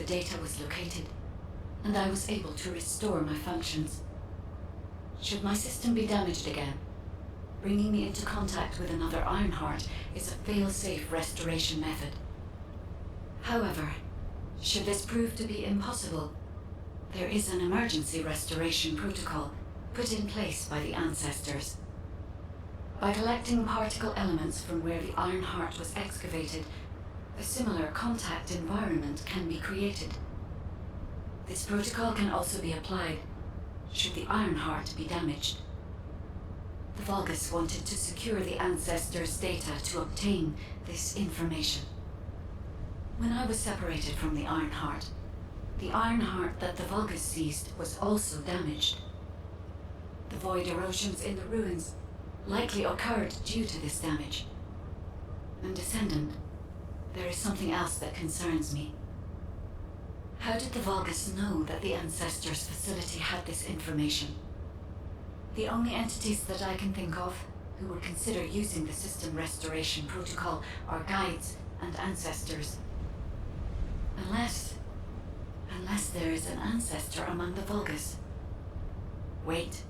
data was located, and I was able to restore my functions. Should my system be damaged again, bringing me into contact with another Ironheart is a fail-safe restoration method. However, should this prove to be impossible, there is an emergency restoration protocol put in place by the ancestors. By collecting particle elements from where the Ironheart was excavated, a similar contact environment can be created. This protocol can also be applied should the Ironheart be damaged. The Vulgus wanted to secure the ancestors' data to obtain this information. When I was separated from the Ironheart that the Vulgus seized was also damaged. The void erosions in the ruins likely occurred due to this damage. And Descendant, there is something else that concerns me. How did the Vulgus know that the Ancestors' facility had this information? The only entities that I can think of who would consider using the system restoration protocol are guides and ancestors. Unless there is an ancestor among the Vulgus. Wait.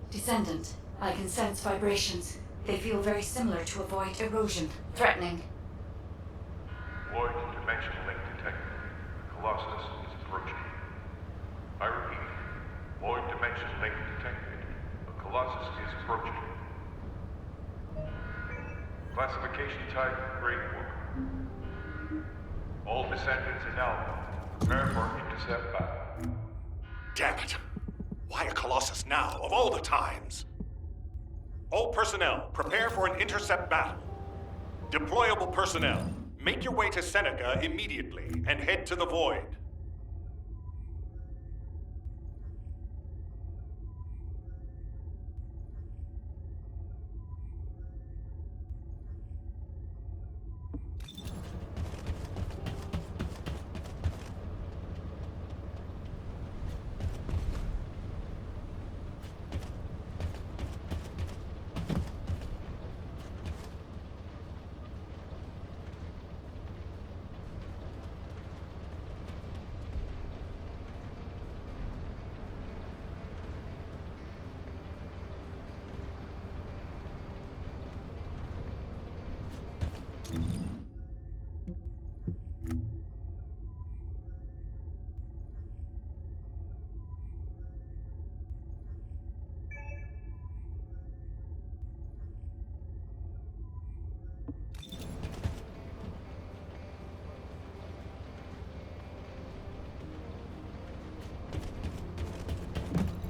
Descendant, I can sense vibrations. They feel very similar to a void erosion. Threatening. Void dimension link detected. The Colossus is approaching. I repeat, void dimension link detected. The Colossus is approaching. Classification type, Great War. All descendants in Alpha, prepare for intercept battle. Damn it! Why a Colossus now, of all the times? All personnel, prepare for an intercept battle. Deployable personnel, make your way to Seneca immediately and head to the Void.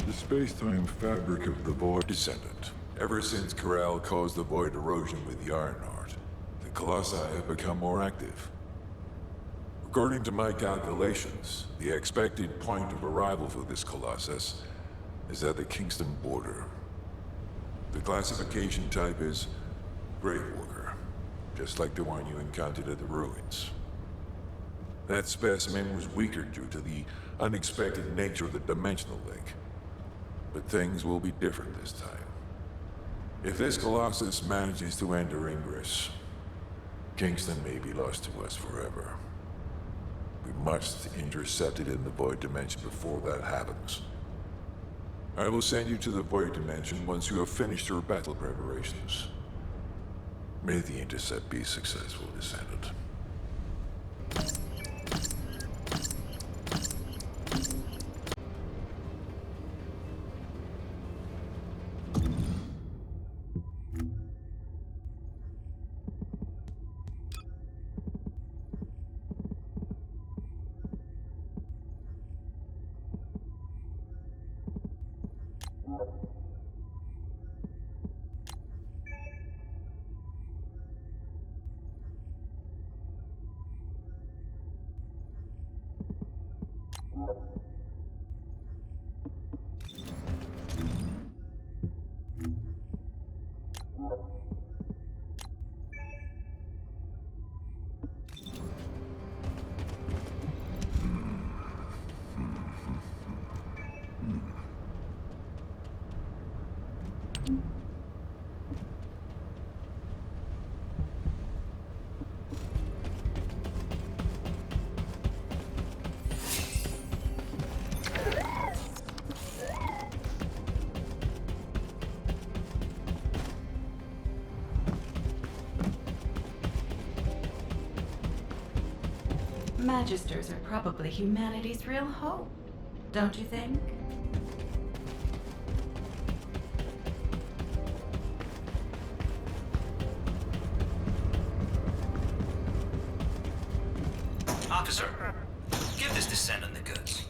The space-time fabric of the Void Descendant. Ever since Corral caused the Void erosion with the Ironheart, the Colossi have become more active. According to my calculations, the expected point of arrival for this Colossus is at the Kingston border. The classification type is Gravewalker, just like the one you encountered at the ruins. That specimen was weaker due to the unexpected nature of the dimensional link. But things will be different this time. If this Colossus manages to enter Ingress, Kingston may be lost to us forever. We must intercept it in the Void Dimension before that happens. I will send you to the Void Dimension once you have finished your battle preparations. May the intercept be successful, Descendant. Magisters are probably humanity's real hope, don't you think? Officer, give this Descendant the goods.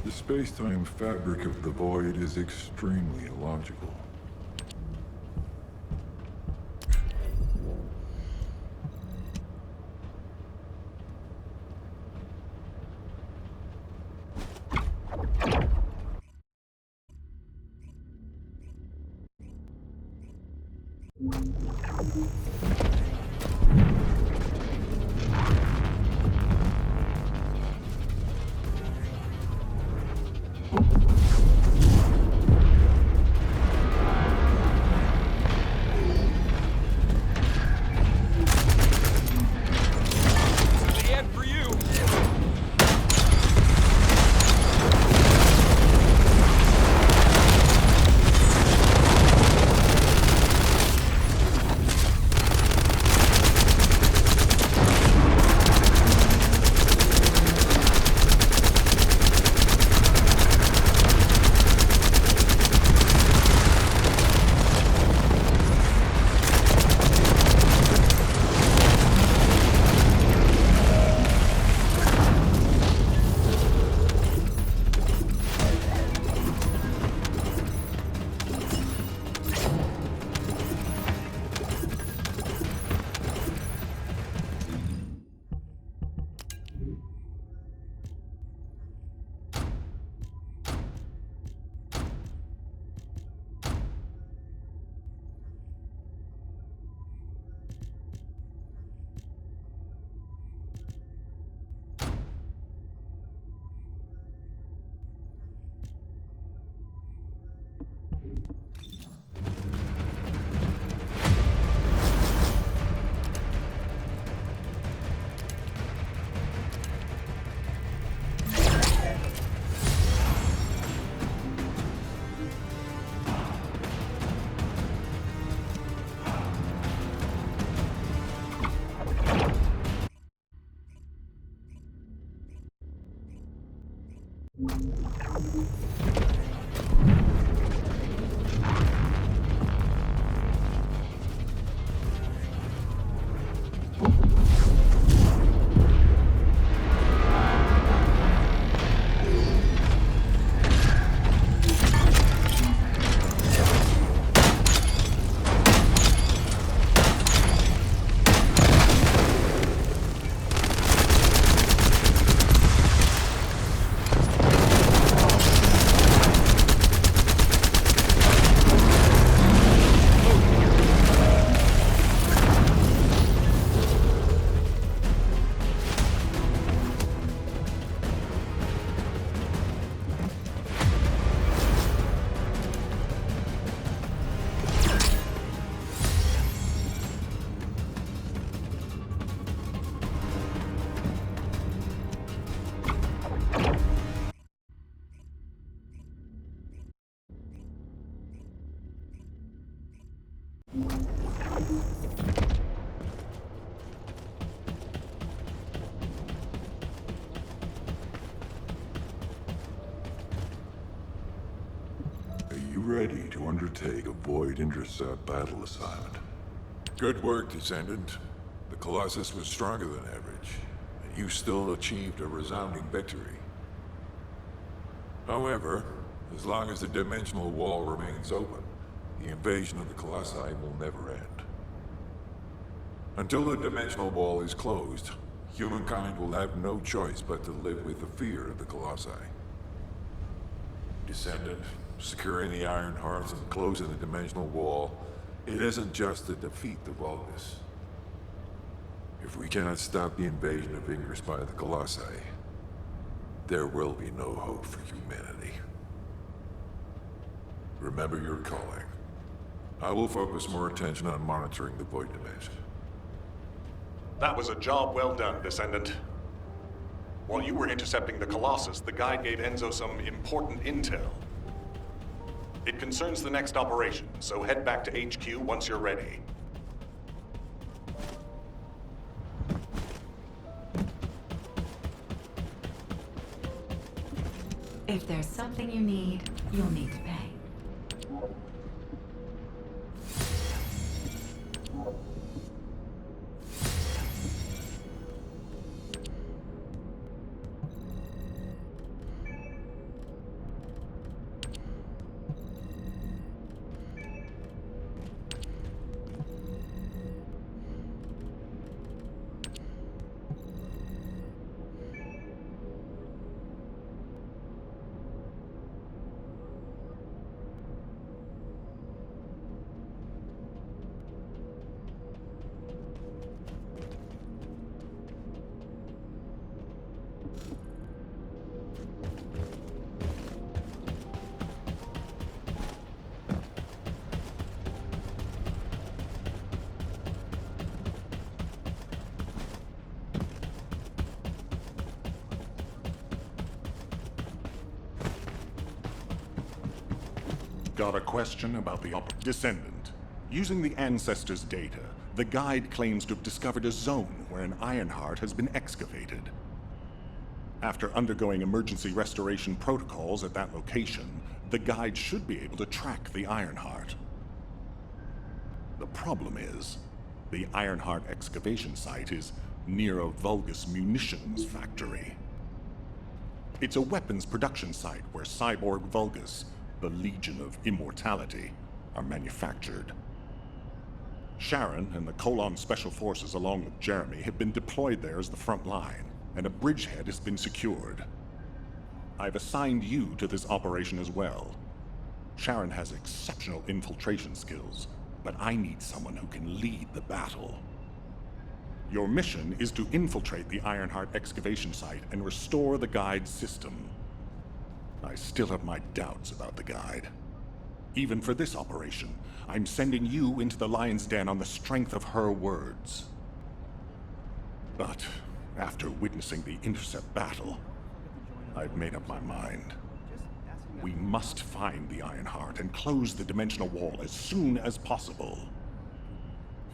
The space-time fabric of the void is extremely illogical. Are you ready to undertake a Void Intercept battle assignment? Good work, Descendant. The Colossus was stronger than average, and you still achieved a resounding victory. However, as long as the dimensional wall remains open, the invasion of the Colossi will never end. Until the dimensional wall is closed, humankind will have no choice but to live with the fear of the Colossi. Descendant, securing the Iron Hearts and closing the dimensional wall, it isn't just to defeat the Vulgus. If we cannot stop the invasion of Ingress by the Colossi, there will be no hope for humanity. Remember your calling. I will focus more attention on monitoring the Void Dimension. That was a job well done, Descendant. While you were intercepting the Colossus, the guide gave Enzo some important intel. It concerns the next operation, so head back to HQ once you're ready. If there's something you need, you'll need to pay. Got a question about the Descendant. Using the Ancestors' data, the guide claims to have discovered a zone where an Ironheart has been excavated. After undergoing emergency restoration protocols at that location, the guide should be able to track the Ironheart. The problem is, the Ironheart excavation site is near a Vulgus munitions factory. It's a weapons production site where cyborg Vulgus, the Legion of Immortality, are manufactured. Sharon and the Colon Special Forces, along with Jeremy, have been deployed there as the front line, and a bridgehead has been secured. I've assigned you to this operation as well. Sharon has exceptional infiltration skills, but I need someone who can lead the battle. Your mission is to infiltrate the Ironheart excavation site and restore the guide's system. I still have my doubts about the guide. Even for this operation, I'm sending you into the Lion's Den on the strength of her words. But after witnessing the intercept battle, I've made up my mind. We must find the Ironheart and close the dimensional wall as soon as possible.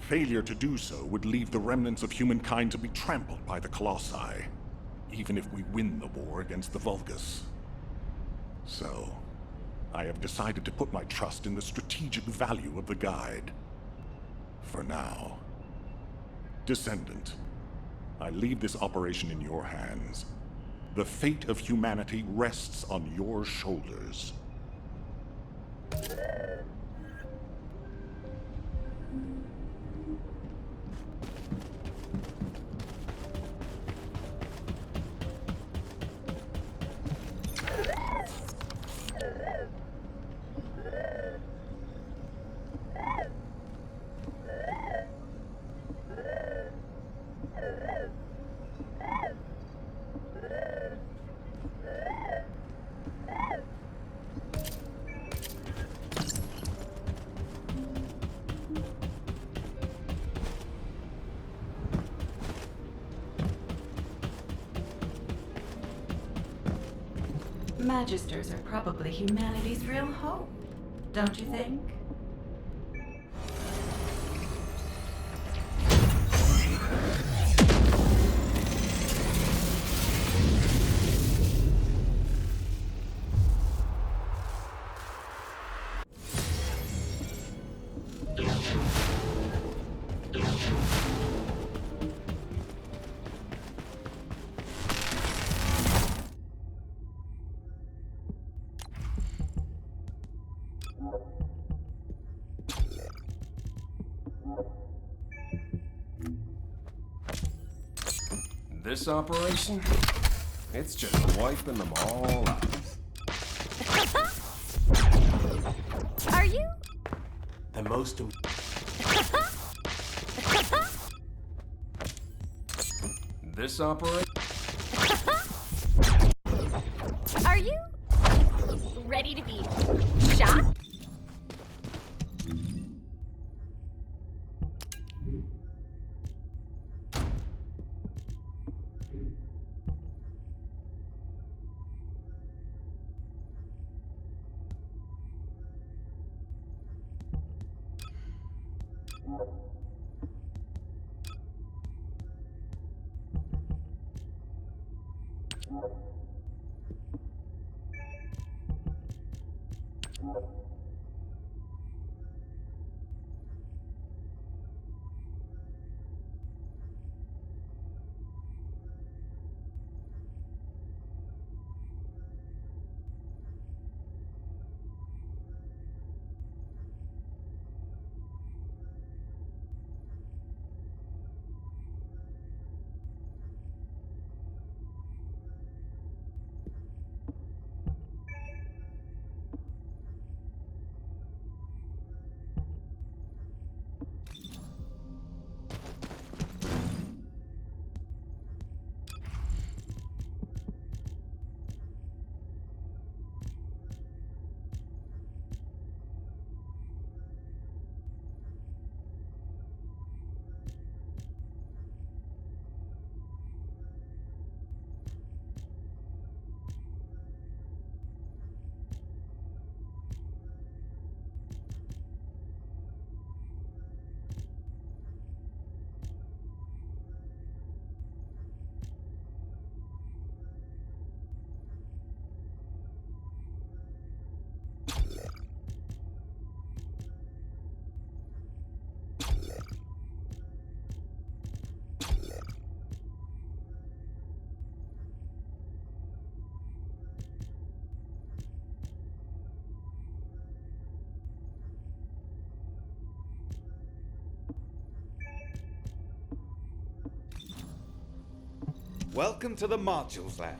Failure to do so would leave the remnants of humankind to be trampled by the Colossi, even if we win the war against the Vulgus. So, I have decided to put my trust in the strategic value of the guide. For now. Descendant, I leave this operation in your hands. The fate of humanity rests on your shoulders. Magisters are probably humanity's real hope, don't you think? This operation, it's just wiping them all out. most This operation? Are you ready to be shot? Welcome to the Modules Lab.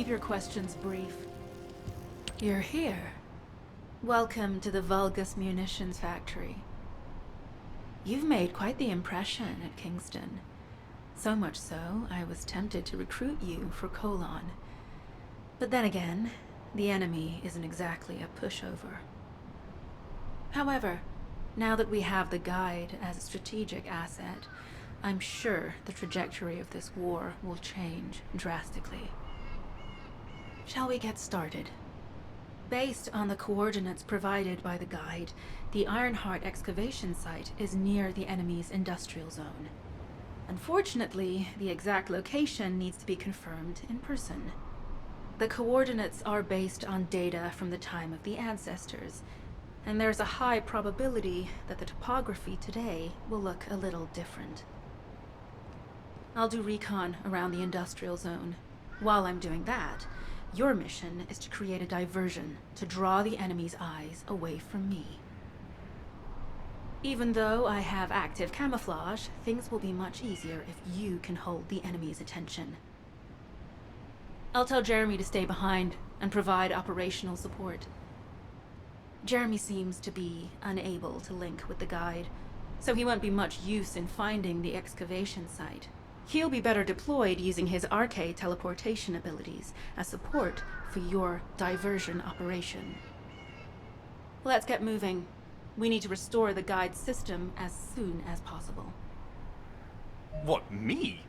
Keep your questions brief. You're here. Welcome to the Vulgus Munitions Factory. You've made quite the impression at Kingston. So much so, I was tempted to recruit you for Colon. But then again, the enemy isn't exactly a pushover. However, now that we have the Guide as a strategic asset, I'm sure the trajectory of this war will change drastically. Shall we get started? Based on the coordinates provided by the Guide, the Ironheart excavation site is near the enemy's industrial zone. Unfortunately, the exact location needs to be confirmed in person. The coordinates are based on data from the time of the ancestors, and there's a high probability that the topography today will look a little different. I'll do recon around the industrial zone. While I'm doing that, your mission is to create a diversion to draw the enemy's eyes away from me. Even though I have active camouflage, things will be much easier if you can hold the enemy's attention. I'll tell Jeremy to stay behind and provide operational support. Jeremy seems to be unable to link with the Guide, so he won't be much use in finding the excavation site. He'll be better deployed using his arcade teleportation abilities as support for your diversion operation. Let's get moving. We need to restore the Guide's system as soon as possible. What, me?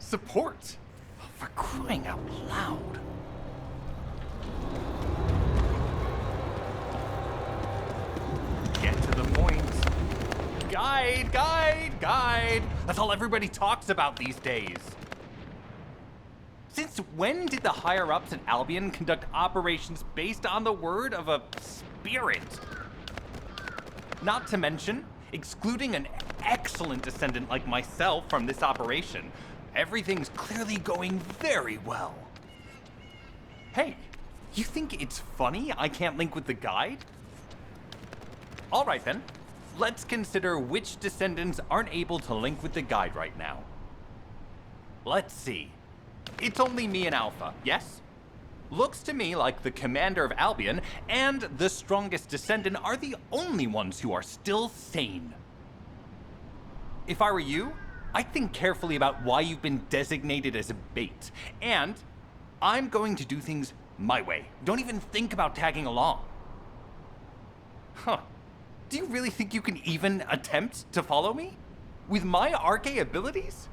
Support? For crying out loud. Get to the point. Guide! That's all everybody talks about these days. Since when did the higher-ups in Albion conduct operations based on the word of a spirit? Not to mention, excluding an excellent descendant like myself from this operation, everything's clearly going very well. Hey, you think it's funny I can't link with the Guide? All right then, let's consider which descendants aren't able to link with the Guide right now. Let's see. It's only me and Alpha, yes? Looks to me like the commander of Albion and the strongest descendant are the only ones who are still sane. If I were you, I'd think carefully about why you've been designated as a bait, and I'm going to do things my way. Don't even think about tagging along. Huh. Do you really think you can even attempt to follow me? With my arcane abilities?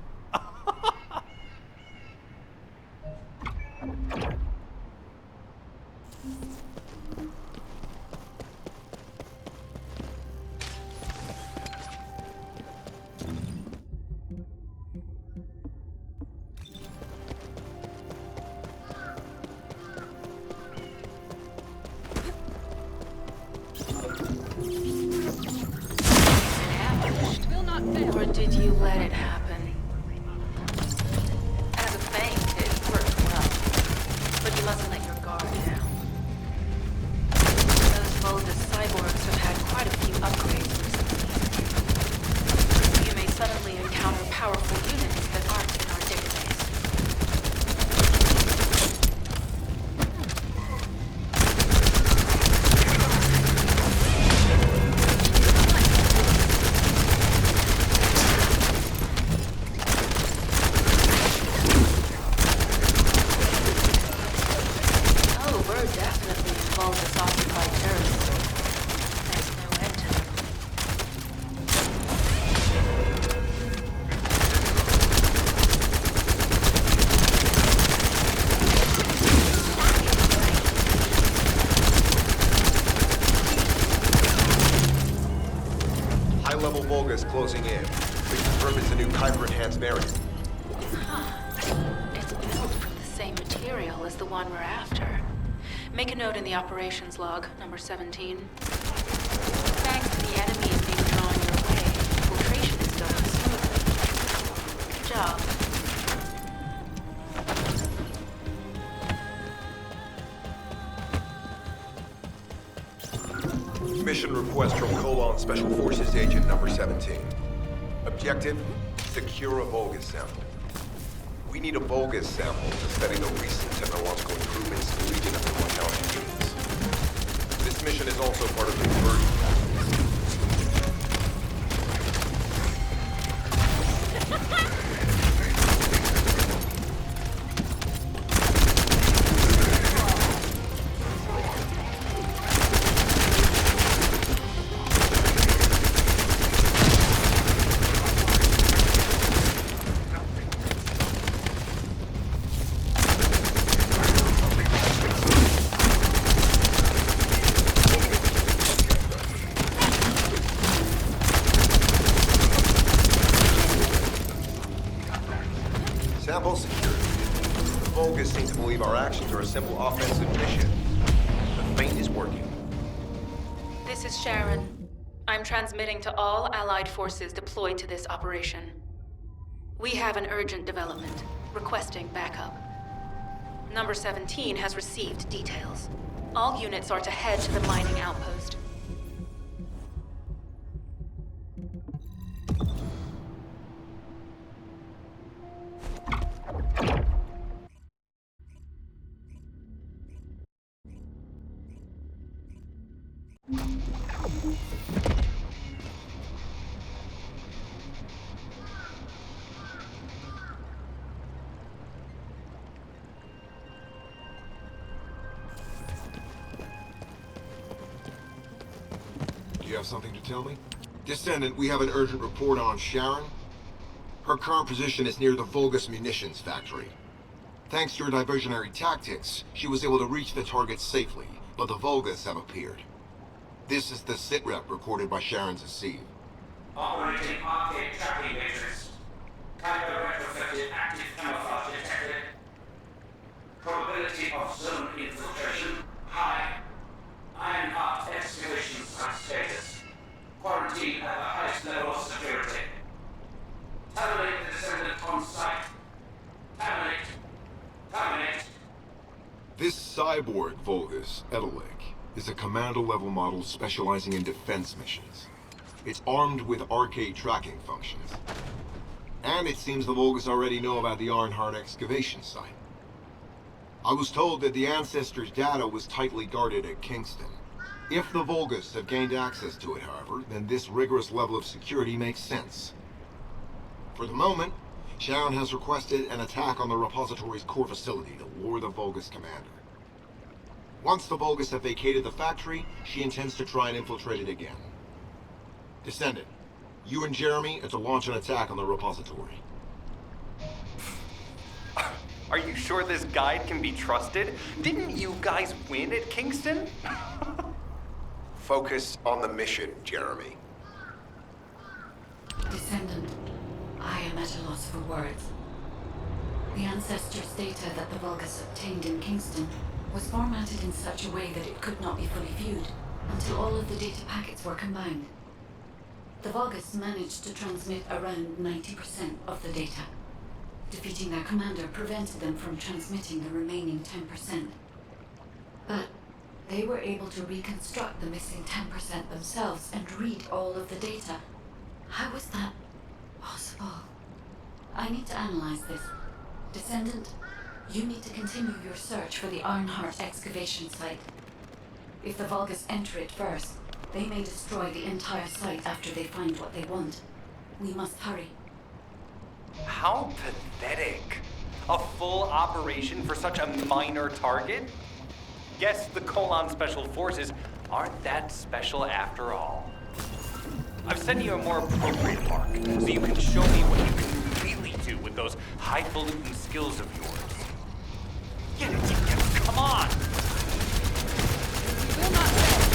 Or did you let it happen? As a feint, it worked well. But you mustn't let your guard down. Those Vulgus cyborgs have had quite a few upgrades recently. You may suddenly encounter powerful units that aren't in our database. High-level Vulgus closing in. We confirm it's a new Kyber-enhanced variant. It's built from the same material as the one we're after. Make a note in the operations log, number 17. Thanks to the enemy being drawn your way, infiltration is going smoothly. Good job. Mission request from Colon Special Forces Agent number 17. Objective, secure a Vulgus sample. We need a Vulgus sample to study the recent technological improvements in the region of the Mortality units. This mission is also part of the conversion tactics. Sample secured. The Vulgus seem to believe our actions are a simple offensive mission. The feint is working. This is Sharon. I'm transmitting to all Allied forces deployed to this operation. We have an urgent development, requesting backup. Number 17 has received details. All units are to head to the mining outpost. Do you have something to tell me? Descendant, we have an urgent report on Sharon. Her current position is near the Vulgus munitions factory. Thanks to your diversionary tactics, she was able to reach the target safely, but the Vulgus have appeared. This is the sitrep recorded by Sharon's Asiv. Operating arcade tracking matrix. Type of retrofitted active camouflage detected. Probability of zone infiltration high. Ironheart excavation site status. Quarantine at the highest level of security. Terminate the Descendant on site. Terminate. Terminate. This cyborg Vulgus, Edelik, is a commando-level model specializing in defense missions. It's armed with arcade tracking functions. And it seems the Vulgus already know about the Ironheart excavation site. I was told that the Ancestors' data was tightly guarded at Kingston. If the Vulgus have gained access to it, however, then this rigorous level of security makes sense. For the moment, Sharon has requested an attack on the repository's core facility to lure the Vulgus commander. Once the Vulgus have vacated the factory, she intends to try and infiltrate it again. Descendant, you and Jeremy are to launch an attack on the repository. Are you sure this guide can be trusted? Didn't you guys win at Kingston? Focus on the mission, Jeremy. Descendant, I am at a loss for words. The Ancestors' data that the Vulgus obtained in Kingston was formatted in such a way that it could not be fully viewed until all of the data packets were combined. The Vulgus managed to transmit around 90% of the data. Defeating their commander prevented them from transmitting the remaining 10%. But they were able to reconstruct the missing 10% themselves and read all of the data. How was that possible? I need to analyze this. Descendant, you need to continue your search for the Ironheart excavation site. If the Vulgus enter it first, they may destroy the entire site after they find what they want. We must hurry. How pathetic. A full operation for such a minor target? Guess the Colon Special Forces aren't that special after all. I've sent you a more appropriate mark, so you can show me what you can really do with those highfalutin skills of yours. Yeah, come on! Will not fail.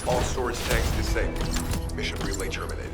All storage tanks disabled. Mission relay terminated.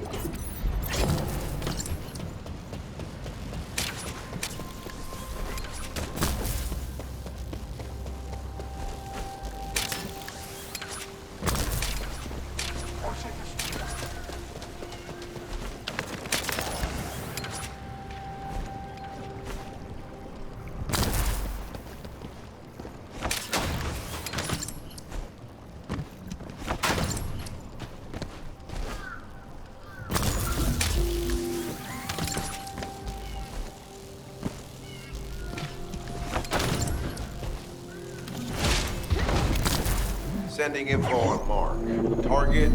Sending info on Mark. Target,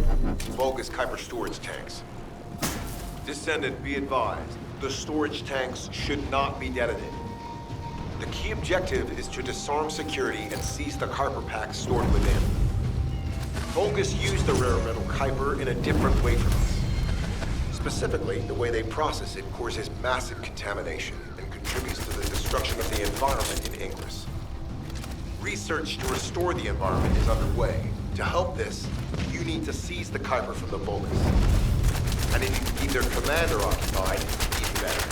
Vulgus Kuiper storage tanks. Descendant, be advised. The storage tanks should not be detonated. The key objective is to disarm security and seize the Kuiper packs stored within. Vulgus used the rare metal Kuiper in a different way from us. Specifically, the way they process it causes massive contamination and contributes to the destruction of the environment in Ingress. Research to restore the environment is underway. To help this, you need to seize the Kuiper from the Vulgus. And if you can keep their commander occupied, even better.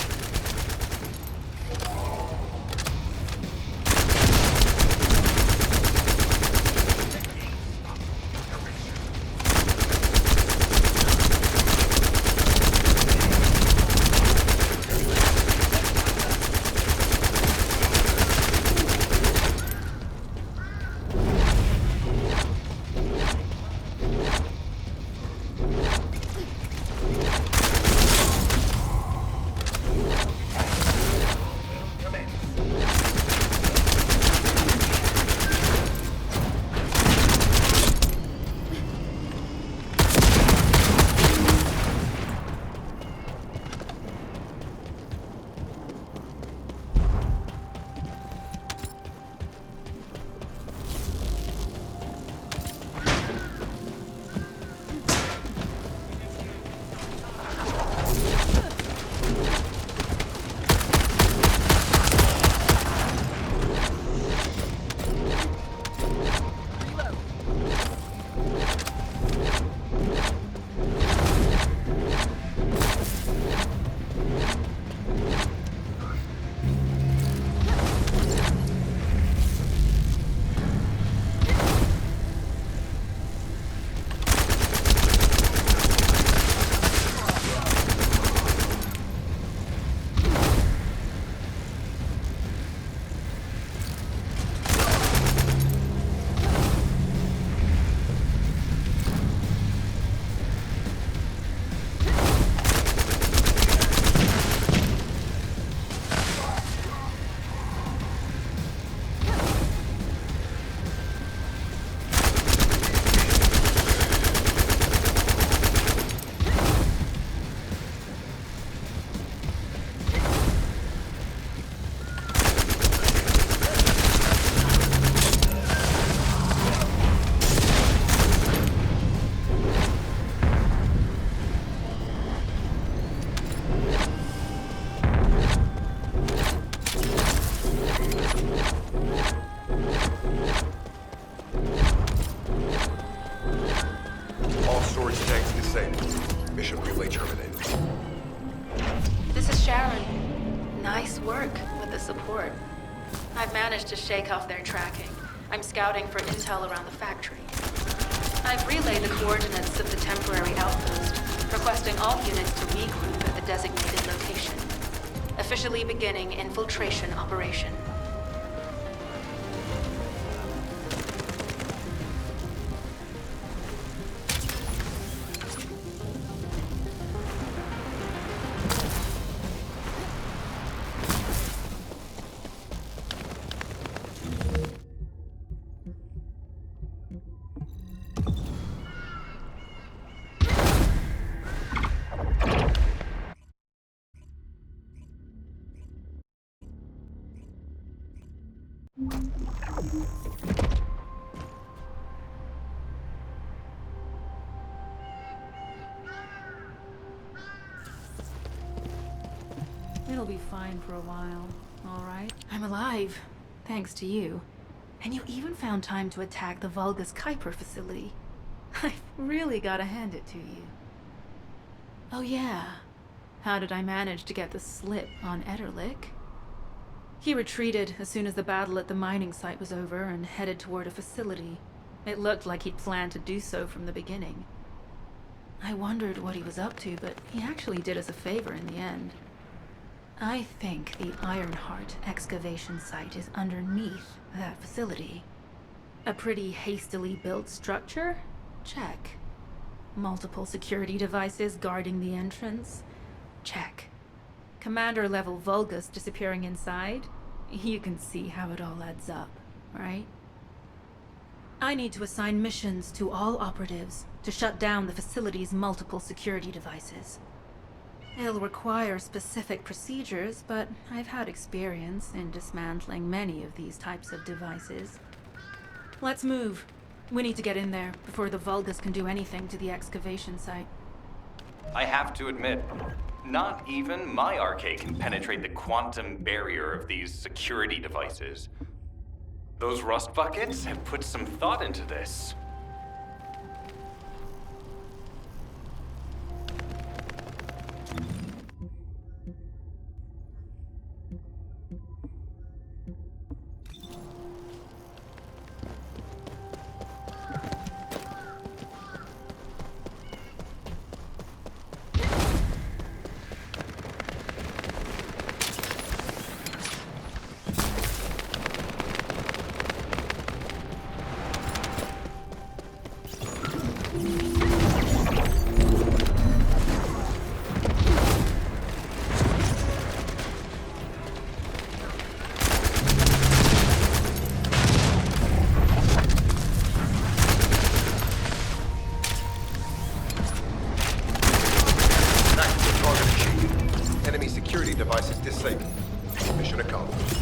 I've managed to shake off their tracking. I'm scouting for intel around the factory. I've relayed the coordinates of the temporary outpost, requesting all units to regroup at the designated location. Officially beginning infiltration operation. It'll be fine for a while, all right? I'm alive, thanks to you. And you even found time to attack the Vulgus Kuiper facility. I've really gotta hand it to you. Oh yeah, how did I manage to get the slip on Ederlich? He retreated as soon as the battle at the mining site was over and headed toward a facility. It looked like he'd planned to do so from the beginning. I wondered what he was up to, but he actually did us a favor in the end. I think the Ironheart excavation site is underneath that facility. A pretty hastily built structure? Check. Multiple security devices guarding the entrance? Check. Commander-level Vulgus disappearing inside? You can see how it all adds up, right? I need to assign missions to all operatives to shut down the facility's multiple security devices. It'll require specific procedures, but I've had experience in dismantling many of these types of devices. Let's move. We need to get in there before the Vulgus can do anything to the excavation site. I have to admit, not even my arcade can penetrate the quantum barrier of these security devices. Those rust buckets have put some thought into this. Devices disabled. Mission accomplished.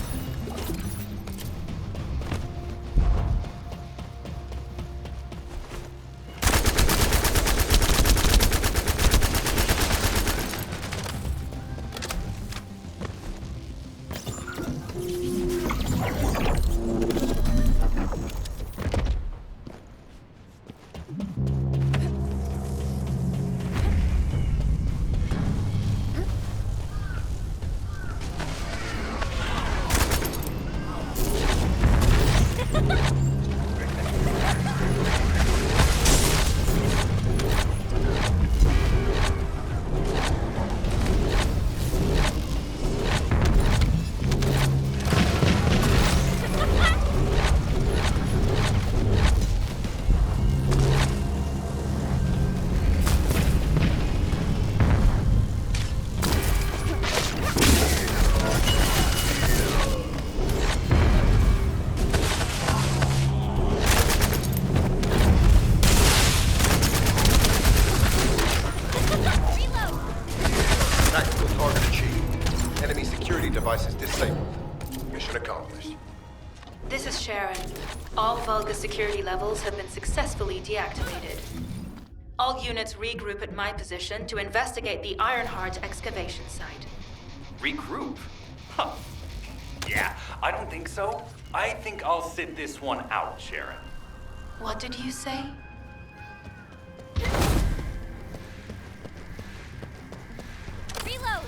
Devices disabled. Mission accomplished. This is Sharon. All Vulgus security levels have been successfully deactivated. All units regroup at my position to investigate the Ironheart excavation site. Regroup? Huh. Yeah, I don't think so. I think I'll sit this one out, Sharon. What did you say? Reload!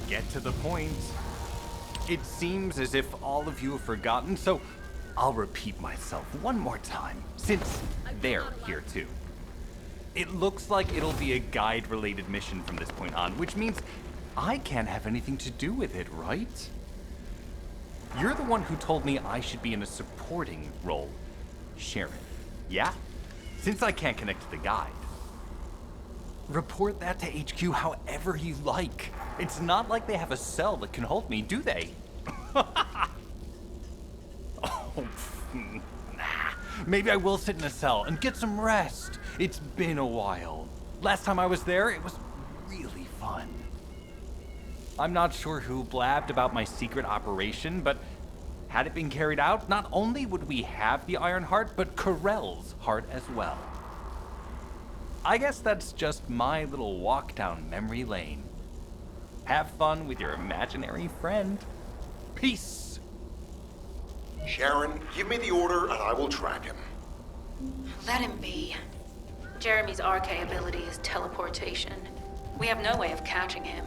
get to the point. It seems as if all of you have forgotten, so I'll repeat myself one more time, since they're here too. It looks like it'll be a guide-related mission from this point on, which means I can't have anything to do with it, right? You're the one who told me I should be in a supporting role, Sharon. Yeah? Since I can't connect to the guide. Report that to HQ however you like. It's not like they have a cell that can hold me, do they? Oh, nah. Maybe I will sit in a cell and get some rest. It's been a while. Last time I was there, it was really fun. I'm not sure who blabbed about my secret operation, but had it been carried out, not only would we have the Iron Heart, but Corell's heart as well. I guess that's just my little walk down memory lane. Have fun with your imaginary friend. Peace. Sharon, give me the order and I will track him. Let him be. Jeremy's RK ability is teleportation. We have no way of catching him.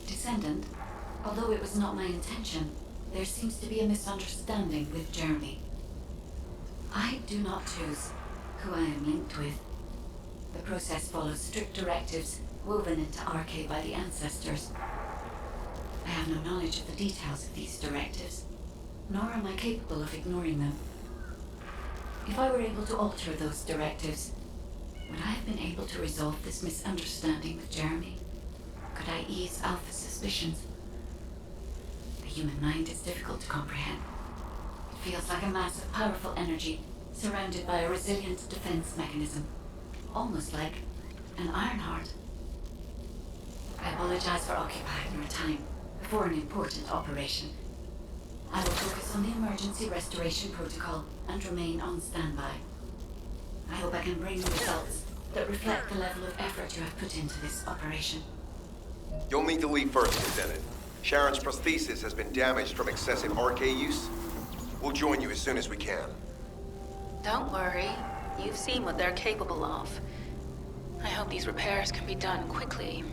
Descendant, although it was not my intention, there seems to be a misunderstanding with Jeremy. I do not choose who I am linked with. The process follows strict directives woven into RK by the ancestors. I have no knowledge of the details of these directives, nor am I capable of ignoring them. If I were able to alter those directives, would I have been able to resolve this misunderstanding with Jeremy? Could I ease Alpha's suspicions? The human mind is difficult to comprehend. It feels like a mass of powerful energy surrounded by a resilient defense mechanism, almost like an Iron Heart. I apologize for occupying your time before an important operation. I will focus on the emergency restoration protocol and remain on standby. I hope I can bring you results that reflect the level of effort you have put into this operation. You'll need to leave first, Lieutenant. Sharon's prosthesis has been damaged from excessive RK use. We'll join you as soon as we can. Don't worry. You've seen what they're capable of. I hope these repairs can be done quickly.